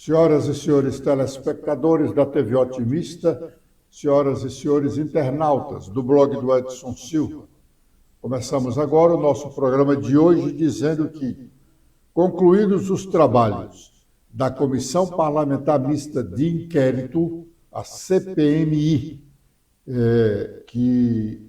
Senhoras e senhores telespectadores da TV Otimista, senhoras e senhores internautas do blog do Edson Silva, começamos agora o nosso programa de hoje dizendo que, concluídos os trabalhos da Comissão Parlamentar Mista de Inquérito, a CPMI, que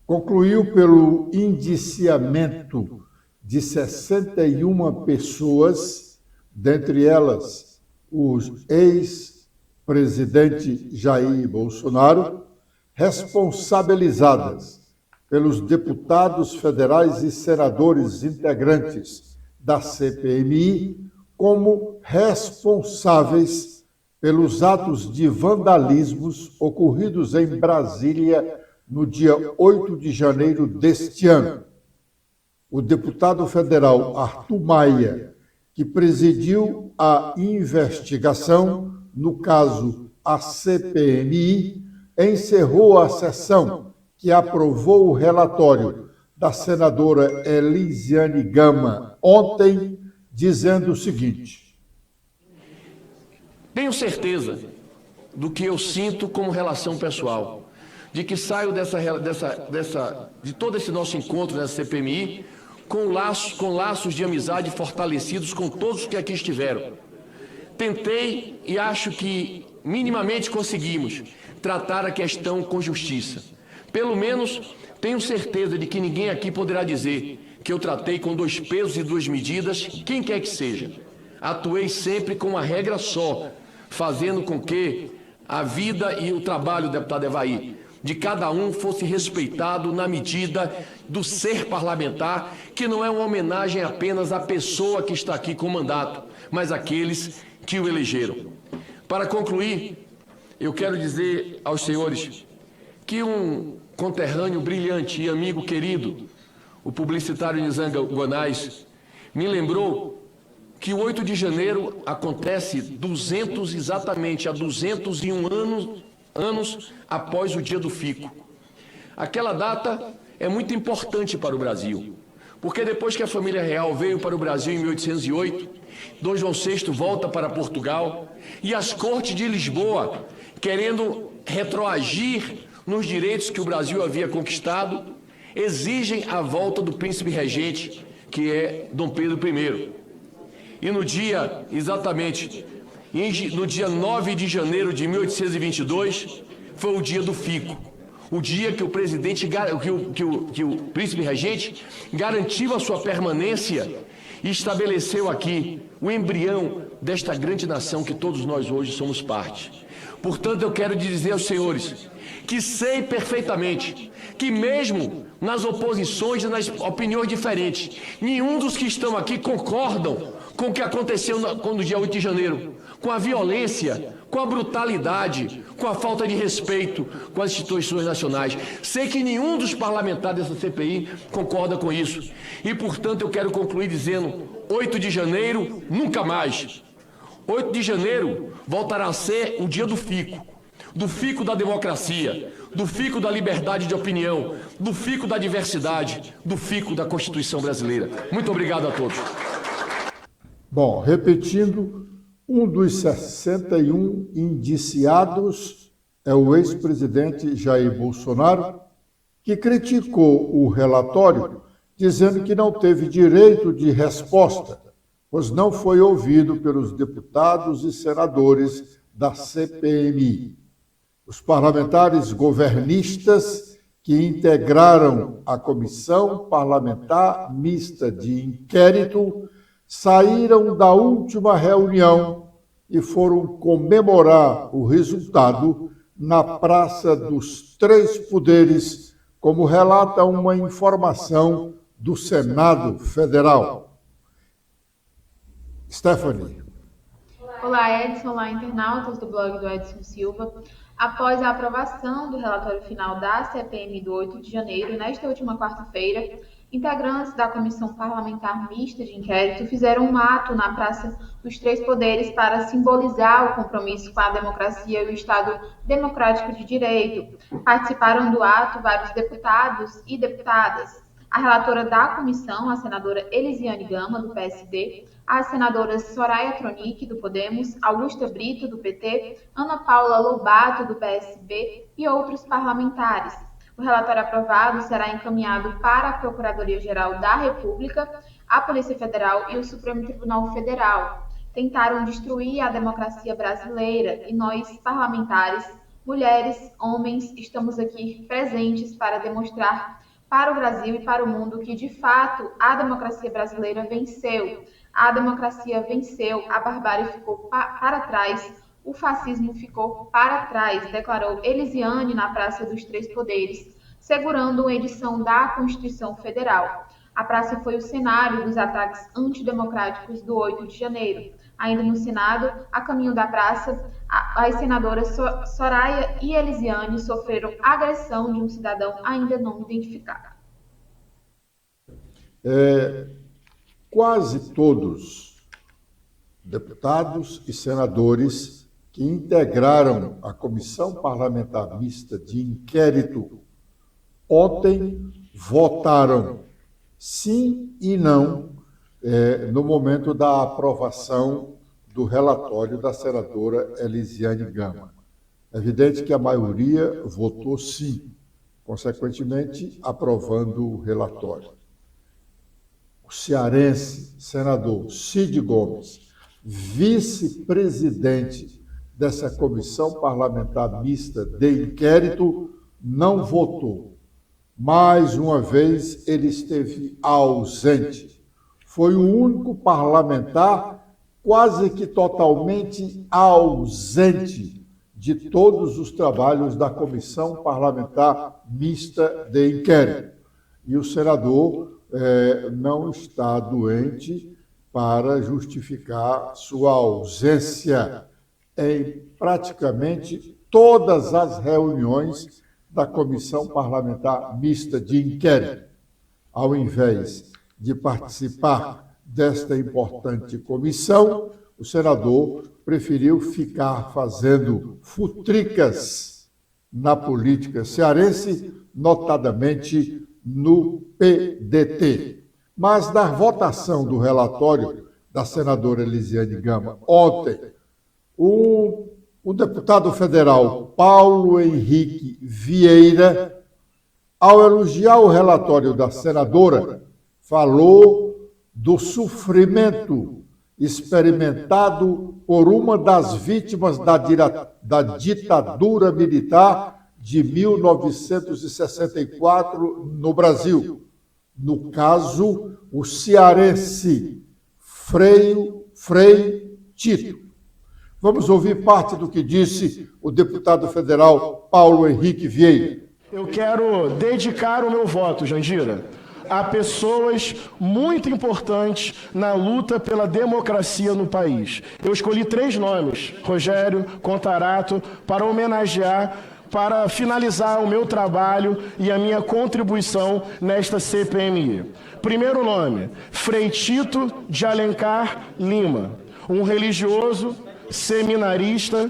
concluiu pelo indiciamento de 61 pessoas, dentre elas o ex-presidente Jair Bolsonaro, responsabilizadas pelos deputados federais e senadores integrantes da CPMI como responsáveis pelos atos de vandalismos ocorridos em Brasília no dia 8 de janeiro deste ano. O deputado federal Arthur Maia, que presidiu a investigação, no caso a CPMI, encerrou a sessão que aprovou o relatório da senadora Elisiane Gama ontem, dizendo o seguinte: tenho certeza do que eu sinto como relação pessoal, de que saio de todo esse nosso encontro nessa CPMI com laços de amizade fortalecidos com todos que aqui estiveram. Tentei e acho que minimamente conseguimos tratar a questão com justiça. Pelo menos tenho certeza de que ninguém aqui poderá dizer que eu tratei com dois pesos e duas medidas, quem quer que seja. Atuei sempre com uma regra só, fazendo com que a vida e o trabalho do deputado Evaí de cada um fosse respeitado na medida do ser parlamentar, que não é uma homenagem apenas à pessoa que está aqui com o mandato, mas àqueles que o elegeram. Para concluir, eu quero dizer aos senhores que um conterrâneo brilhante e amigo querido, o publicitário Nizam Gonais, me lembrou que o 8 de janeiro acontece exatamente há 201 anos após o dia do fico. Aquela data é muito importante para o Brasil, porque depois que a família real veio para o Brasil em 1808, Dom João VI volta para Portugal e as cortes de Lisboa, querendo retroagir nos direitos que o Brasil havia conquistado, exigem a volta do príncipe regente, que é Dom Pedro I. E no dia 9 de janeiro de 1822, foi o dia do fico. O dia que o príncipe regente garantiu a sua permanência e estabeleceu aqui o embrião desta grande nação que todos nós hoje somos parte. Portanto, eu quero dizer aos senhores que sei perfeitamente que mesmo nas oposições e nas opiniões diferentes, nenhum dos que estão aqui concordam com o que aconteceu no dia 8 de janeiro, com a violência, com a brutalidade, com a falta de respeito com as instituições nacionais. Sei que nenhum dos parlamentares dessa CPI concorda com isso. E, portanto, eu quero concluir dizendo: 8 de janeiro, nunca mais. 8 de janeiro voltará a ser o dia do fico da democracia, do fico da liberdade de opinião, do fico da diversidade, do fico da Constituição brasileira. Muito obrigado a todos. Bom, repetindo, um dos 61 indiciados é o ex-presidente Jair Bolsonaro, que criticou o relatório, dizendo que não teve direito de resposta, pois não foi ouvido pelos deputados e senadores da CPMI. Os parlamentares governistas que integraram a Comissão Parlamentar Mista de Inquérito saíram da última reunião e foram comemorar o resultado na Praça dos Três Poderes, como relata uma informação do Senado Federal. Stephanie. Olá, Edson. Olá, internautas do blog do Edson Silva. Após a aprovação do relatório final da CPMI do 8 de janeiro, nesta última quarta-feira, integrantes da Comissão Parlamentar Mista de Inquérito fizeram um ato na Praça dos Três Poderes para simbolizar o compromisso com a democracia e o Estado democrático de direito. Participaram do ato vários deputados e deputadas. A relatora da comissão, a senadora Elisiane Gama, do PSD, as senadoras Soraya Tronic, do Podemos, Augusta Brito, do PT, Ana Paula Lobato, do PSB e outros parlamentares. O relatório aprovado será encaminhado para a Procuradoria-Geral da República, a Polícia Federal e o Supremo Tribunal Federal. Tentaram destruir a democracia brasileira e nós, parlamentares, mulheres, homens, estamos aqui presentes para demonstrar para o Brasil e para o mundo que, de fato, a democracia brasileira venceu. A democracia venceu, a barbárie ficou para trás, o fascismo ficou para trás, declarou Elisiane na Praça dos Três Poderes, segurando uma edição da Constituição Federal. A praça foi o cenário dos ataques antidemocráticos do 8 de janeiro. Ainda no Senado, a caminho da praça, as senadoras Soraya e Elisiane sofreram agressão de um cidadão ainda não identificado. Quase todos deputados e senadores que integraram a Comissão Parlamentar Mista de Inquérito ontem votaram sim e não no momento da aprovação do relatório da senadora Elisiane Gama. É evidente que a maioria votou sim, consequentemente aprovando o relatório. O cearense senador Cid Gomes, vice-presidente dessa Comissão Parlamentar Mista de Inquérito, não votou. Mais uma vez, ele esteve ausente. Foi o único parlamentar quase que totalmente ausente de todos os trabalhos da Comissão Parlamentar Mista de Inquérito. E o senador não está doente para justificar sua ausência em praticamente todas as reuniões da Comissão Parlamentar Mista de Inquérito. Ao invés de participar desta importante comissão, o senador preferiu ficar fazendo futricas na política cearense, notadamente no PDT. Mas na votação do relatório da senadora Elisiane Gama ontem, o deputado federal Paulo Henrique Vieira, ao elogiar o relatório da senadora, falou do sofrimento experimentado por uma das vítimas da ditadura militar de 1964 no Brasil. No caso, o cearense Frei Tito. Vamos ouvir parte do que disse o deputado federal Paulo Henrique Vieira. Eu quero dedicar o meu voto, Jandira, a pessoas muito importantes na luta pela democracia no país. Eu escolhi 3 nomes, Rogério Contarato, para homenagear, para finalizar o meu trabalho e a minha contribuição nesta CPMI. Primeiro nome, Frei Tito de Alencar Lima, um religioso seminarista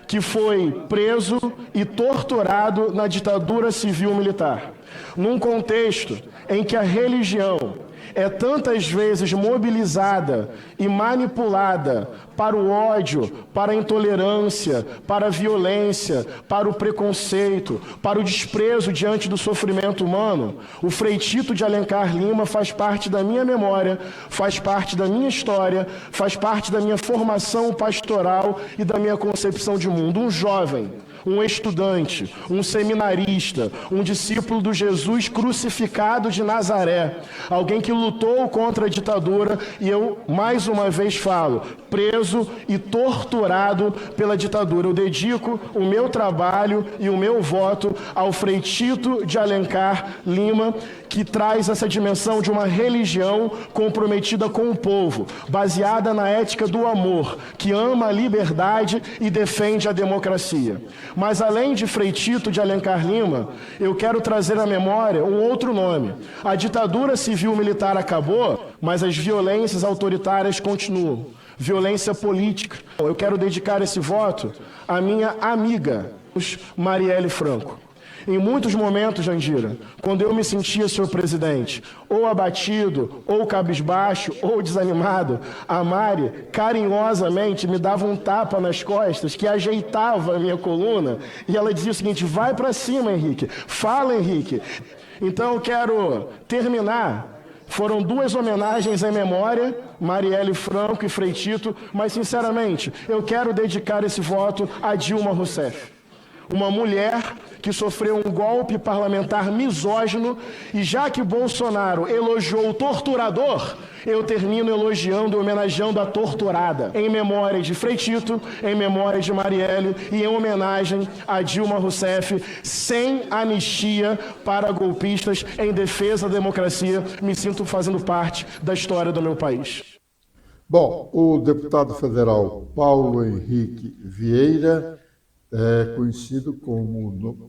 que foi preso e torturado na ditadura civil-militar, num contexto em que a religião é tantas vezes mobilizada e manipulada para o ódio, para a intolerância, para a violência, para o preconceito, para o desprezo diante do sofrimento humano, o Frei Tito de Alencar Lima faz parte da minha memória, faz parte da minha história, faz parte da minha formação pastoral e da minha concepção de mundo. Um jovem, um estudante, um seminarista, um discípulo do Jesus crucificado de Nazaré, alguém que lutou contra a ditadura e eu, mais uma vez falo, preso e torturado pela ditadura. Eu dedico o meu trabalho e o meu voto ao Frei Tito de Alencar Lima, que traz essa dimensão de uma religião comprometida com o povo, baseada na ética do amor, que ama a liberdade e defende a democracia. Mas além de Frei Tito de Alencar Lima, eu quero trazer à memória um outro nome. A ditadura civil-militar acabou, mas as violências autoritárias continuam. Violência política. Eu quero dedicar esse voto à minha amiga, Marielle Franco. Em muitos momentos, Jandira, quando eu me sentia, senhor presidente, ou abatido, ou cabisbaixo, ou desanimado, a Mari carinhosamente me dava um tapa nas costas que ajeitava a minha coluna e ela dizia o seguinte: vai para cima, Henrique, fala, Henrique. Então eu quero terminar. Foram 2 homenagens em memória, Marielle Franco e Frei Tito, mas sinceramente eu quero dedicar esse voto a Dilma Rousseff. Uma mulher que sofreu um golpe parlamentar misógino, e já que Bolsonaro elogiou o torturador, eu termino elogiando e homenageando a torturada, em memória de Frei Tito, em memória de Marielle e em homenagem a Dilma Rousseff, sem anistia para golpistas, em defesa da democracia. Me sinto fazendo parte da história do meu país. Bom, o deputado federal Paulo Henrique Vieira é conhecido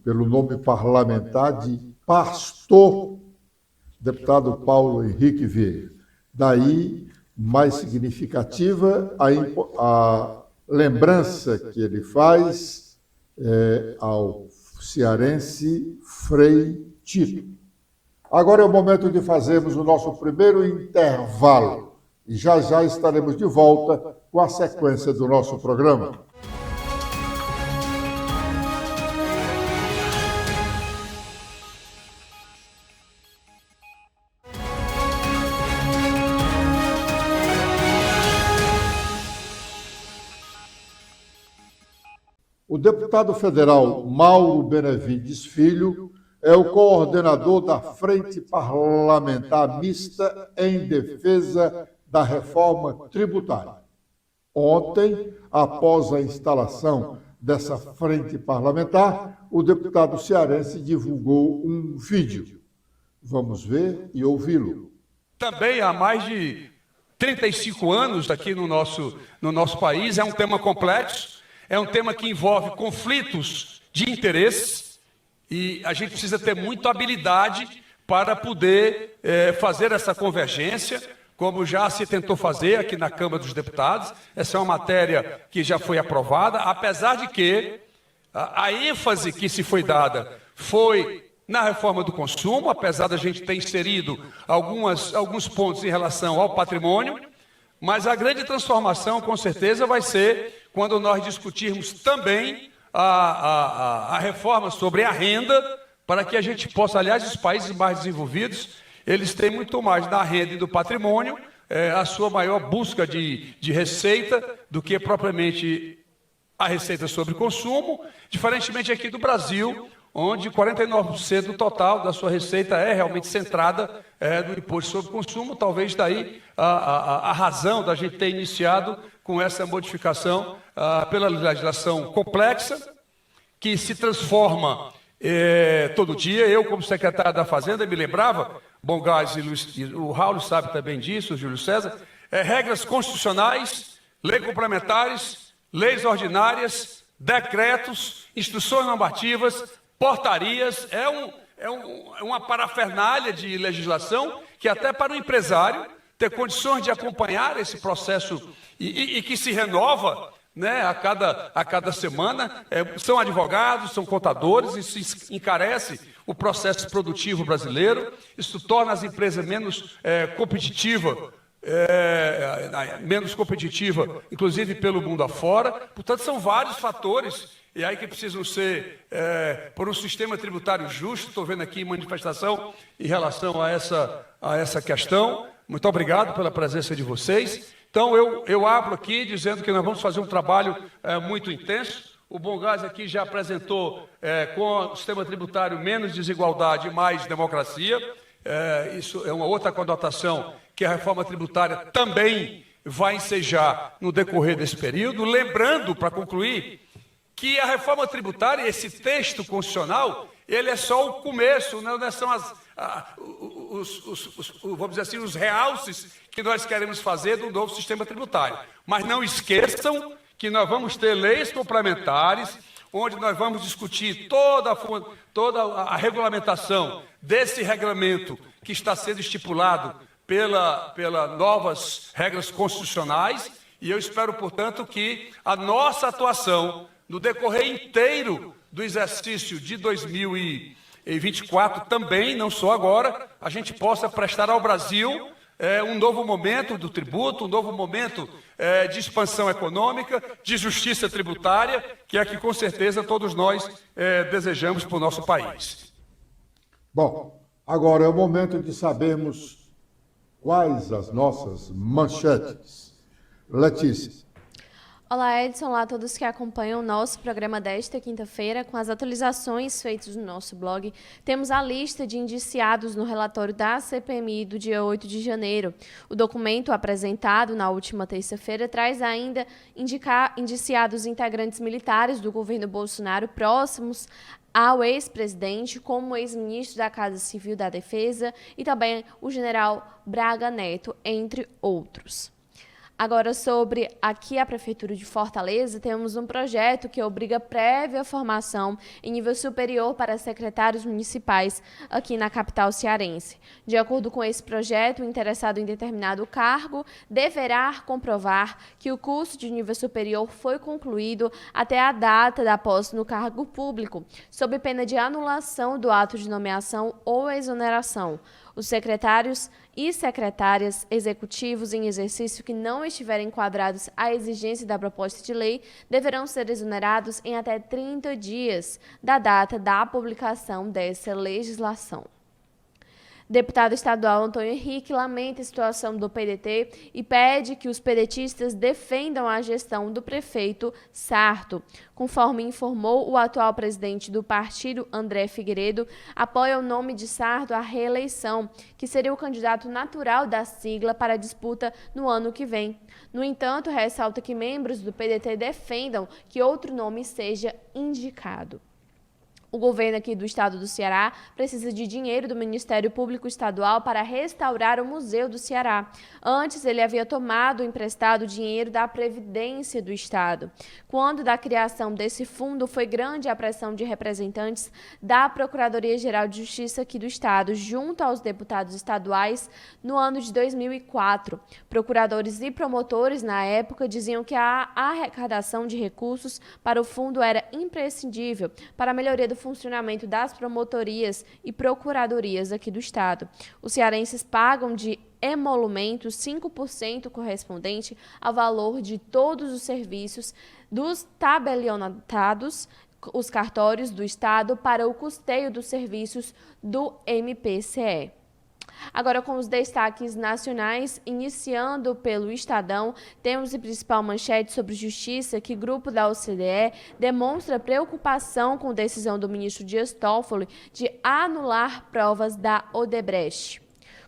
pelo nome parlamentar de Pastor, deputado Paulo Henrique Vieira. Daí, mais significativa, a lembrança que ele faz ao cearense Frei Tito. Agora é o momento de fazermos o nosso primeiro intervalo e já estaremos de volta com a sequência do nosso programa. O deputado federal Mauro Benevides Filho é o coordenador da Frente Parlamentar Mista em defesa da reforma tributária. Ontem, após a instalação dessa frente parlamentar, o deputado cearense divulgou um vídeo. Vamos ver e ouvi-lo. Também há mais de 35 anos aqui no nosso país, é um tema complexo, é um tema que envolve conflitos de interesses e a gente precisa ter muita habilidade para poder fazer essa convergência, como já se tentou fazer aqui na Câmara dos Deputados. Essa é uma matéria que já foi aprovada, apesar de que a ênfase que se foi dada foi na reforma do consumo, apesar da gente ter inserido alguns pontos em relação ao patrimônio, mas a grande transformação, com certeza, vai ser quando nós discutirmos também a reforma sobre a renda, para que a gente possa, aliás, os países mais desenvolvidos, eles têm muito mais na renda e do patrimônio, a sua maior busca de receita do que propriamente a receita sobre consumo, diferentemente aqui do Brasil, onde 49% do total da sua receita é realmente centrada no imposto sobre consumo. Talvez daí a razão da gente ter iniciado com essa modificação pela legislação complexa, que se transforma todo dia. Eu, como secretário da Fazenda, me lembrava, Bongás e o Raul sabe também disso, o Júlio César, regras constitucionais, leis complementares, leis ordinárias, decretos, instruções normativas, portarias, uma parafernália de legislação que até para o empresário ter condições de acompanhar esse processo e que se renova, né, a cada semana, são advogados, são contadores, isso encarece o processo produtivo brasileiro, isso torna as empresas menos competitiva, inclusive pelo mundo afora. Portanto, são vários fatores e aí que precisam ser, por um sistema tributário justo. Estou vendo aqui manifestação em relação a essa questão. Muito obrigado pela presença de vocês. Então, eu abro aqui dizendo que nós vamos fazer um trabalho muito intenso. O Bongás aqui já apresentou, com o sistema tributário, menos desigualdade e mais democracia. Isso é uma outra conotação que a reforma tributária também vai ensejar no decorrer desse período. Lembrando, para concluir, que a reforma tributária, esse texto constitucional, ele é só o começo, não são vamos dizer assim, os realces que nós queremos fazer do novo sistema tributário. Mas não esqueçam que nós vamos ter leis complementares, onde nós vamos discutir toda a regulamentação desse regulamento que está sendo estipulado pela novas regras constitucionais, e eu espero, portanto, que a nossa atuação no decorrer inteiro do exercício de 2024, também, não só agora, a gente possa prestar ao Brasil um novo momento do tributo, um novo momento de expansão econômica, de justiça tributária, que é que com certeza todos nós desejamos para o nosso país. Bom, agora é o momento de sabermos quais as nossas manchetes. Letícia. Olá, Edson. Olá a todos que acompanham o nosso programa desta quinta-feira. Com as atualizações feitas no nosso blog, temos a lista de indiciados no relatório da CPMI do dia 8 de janeiro. O documento apresentado na última terça-feira traz ainda indiciados integrantes militares do governo Bolsonaro próximos ao ex-presidente, como o ex-ministro da Casa Civil da Defesa e também o general Braga Neto, entre outros. Agora, sobre aqui a Prefeitura de Fortaleza, temos um projeto que obriga prévia formação em nível superior para secretários municipais aqui na capital cearense. De acordo com esse projeto, o interessado em determinado cargo deverá comprovar que o curso de nível superior foi concluído até a data da posse no cargo público, sob pena de anulação do ato de nomeação ou exoneração. Os secretários e secretárias executivos em exercício que não estiverem enquadrados à exigência da proposta de lei deverão ser exonerados em até 30 dias da data da publicação dessa legislação. Deputado estadual Antônio Henrique lamenta a situação do PDT e pede que os pedetistas defendam a gestão do prefeito Sarto. Conforme informou o atual presidente do partido, André Figueiredo, apoia o nome de Sarto à reeleição, que seria o candidato natural da sigla para a disputa no ano que vem. No entanto, ressalta que membros do PDT defendam que outro nome seja indicado. O governo aqui do estado do Ceará precisa de dinheiro do Ministério Público Estadual para restaurar o Museu do Ceará. Antes, ele havia tomado emprestado dinheiro da Previdência do Estado. Quando da criação desse fundo, foi grande a pressão de representantes da Procuradoria-Geral de Justiça aqui do estado, junto aos deputados estaduais, no ano de 2004. Procuradores e promotores, na época, diziam que a arrecadação de recursos para o fundo era imprescindível para a melhoria do funcionamento das promotorias e procuradorias aqui do estado. Os cearenses pagam de emolumento 5% correspondente ao valor de todos os serviços dos tabelionados, os cartórios do estado, para o custeio dos serviços do MPCE. Agora, com os destaques nacionais, iniciando pelo Estadão, temos a principal manchete sobre justiça, que grupo da OCDE demonstra preocupação com a decisão do ministro Dias Toffoli de anular provas da Odebrecht.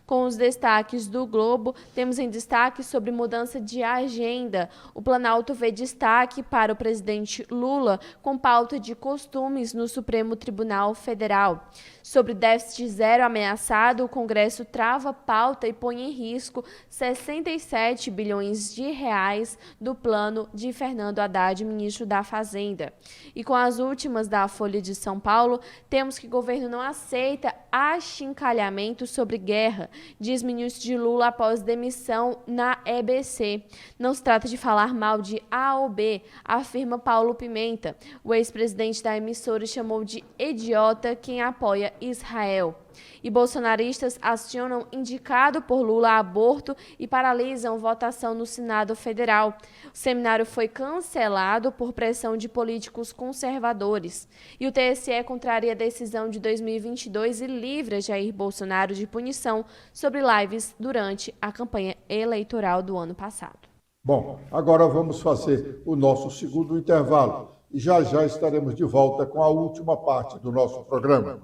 Com os destaques do Globo, temos em destaque sobre mudança de agenda. O Planalto vê destaque para o presidente Lula com pauta de costumes no Supremo Tribunal Federal. Sobre déficit zero ameaçado, o Congresso trava pauta e põe em risco 67 bilhões de reais do plano de Fernando Haddad, ministro da Fazenda. E com as últimas da Folha de São Paulo, temos que o governo não aceita achincalhamento sobre guerra, diz ministro de Lula após demissão na EBC. Não se trata de falar mal de A ou B, afirma Paulo Pimenta. O ex-presidente da emissora chamou de idiota quem apoia Israel. E bolsonaristas acionam indicado por Lula aborto e paralisam votação no Senado Federal. O seminário foi cancelado por pressão de políticos conservadores. E o TSE contraria a decisão de 2022 e livra Jair Bolsonaro de punição sobre lives durante a campanha eleitoral do ano passado. Bom, agora vamos fazer o nosso segundo intervalo e já estaremos de volta com a última parte do nosso programa.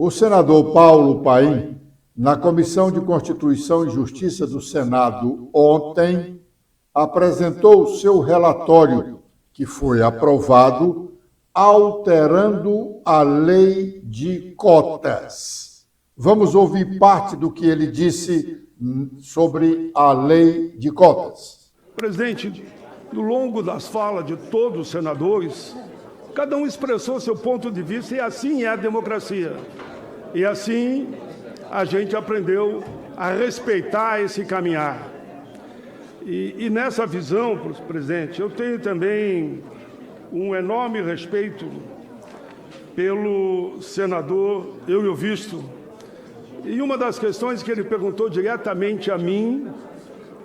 O senador Paulo Paim, na Comissão de Constituição e Justiça do Senado ontem, apresentou o seu relatório, que foi aprovado, alterando a lei de cotas. Vamos ouvir parte do que ele disse sobre a lei de cotas. Presidente, no longo das falas de todos os senadores, cada um expressou seu ponto de vista e assim é a democracia. E assim a gente aprendeu a respeitar esse caminhar. E nessa visão, presidente, eu tenho também um enorme respeito pelo senador Eulio Visto. E uma das questões que ele perguntou diretamente a mim,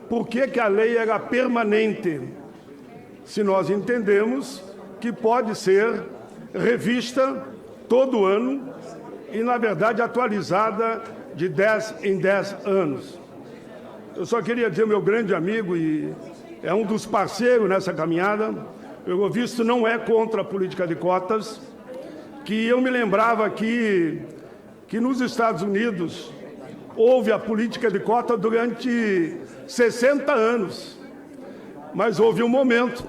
por que a lei era permanente, se nós entendemos que pode ser revista todo ano e, na verdade, atualizada de 10 em 10 anos. Eu só queria dizer, meu grande amigo, e é um dos parceiros nessa caminhada, o Eulio Visto não é contra a política de cotas, que eu me lembrava que nos Estados Unidos houve a política de cota durante 60 anos. Mas houve um momento,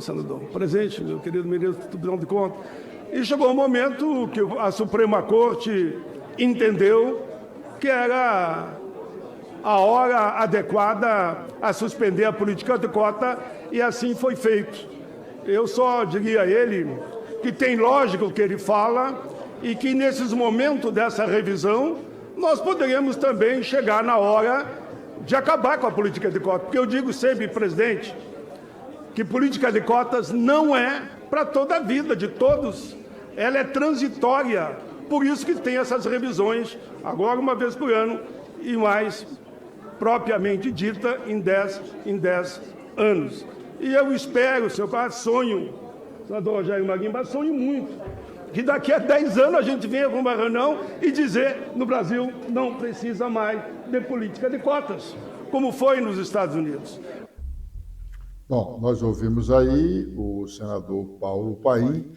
senador, presente, meu querido ministro do Tribunal de Contas, e chegou um momento que a Suprema Corte entendeu que era a hora adequada a suspender a política de cota, e assim foi feito. Eu só diria a ele que tem lógica o que ele fala e que, nesses momentos dessa revisão, nós poderíamos também chegar na hora de acabar com a política de cotas. Porque eu digo sempre, presidente, que política de cotas não é para toda a vida de todos. Ela é transitória. Por isso que tem essas revisões, agora uma vez por ano, e mais propriamente dita em 10 anos. E eu espero, senhor, sonho, senador Rogério Maguimba, sonho muito, que daqui a 10 anos a gente venha com uma reunião e dizer, no Brasil não precisa mais de política de cotas, como foi nos Estados Unidos. Bom, nós ouvimos aí o senador Paulo Paim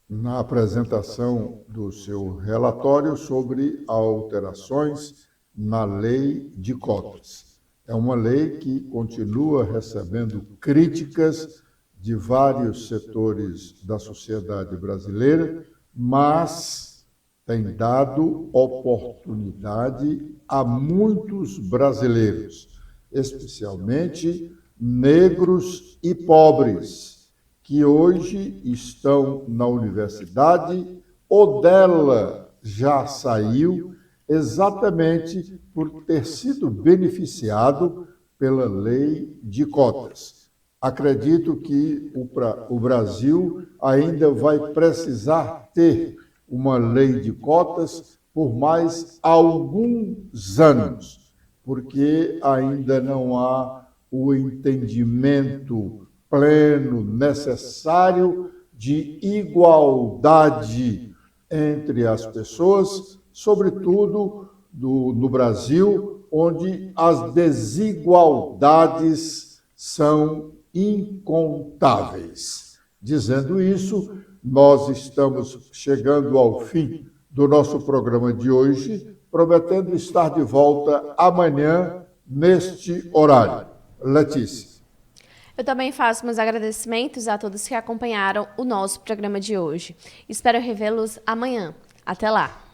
na apresentação do seu relatório sobre alterações na lei de cotas. É uma lei que continua recebendo críticas de vários setores da sociedade brasileira, mas tem dado oportunidade a muitos brasileiros, especialmente negros e pobres, que hoje estão na universidade ou dela já saiu exatamente por ter sido beneficiado pela lei de cotas. Acredito que o Brasil ainda vai precisar ter uma lei de cotas por mais alguns anos, porque ainda não há o entendimento pleno necessário de igualdade entre as pessoas, sobretudo no Brasil, onde as desigualdades são incontáveis. Dizendo isso, nós estamos chegando ao fim do nosso programa de hoje, prometendo estar de volta amanhã neste horário. Letícia. Eu também faço meus agradecimentos a todos que acompanharam o nosso programa de hoje. Espero revê-los amanhã. Até lá!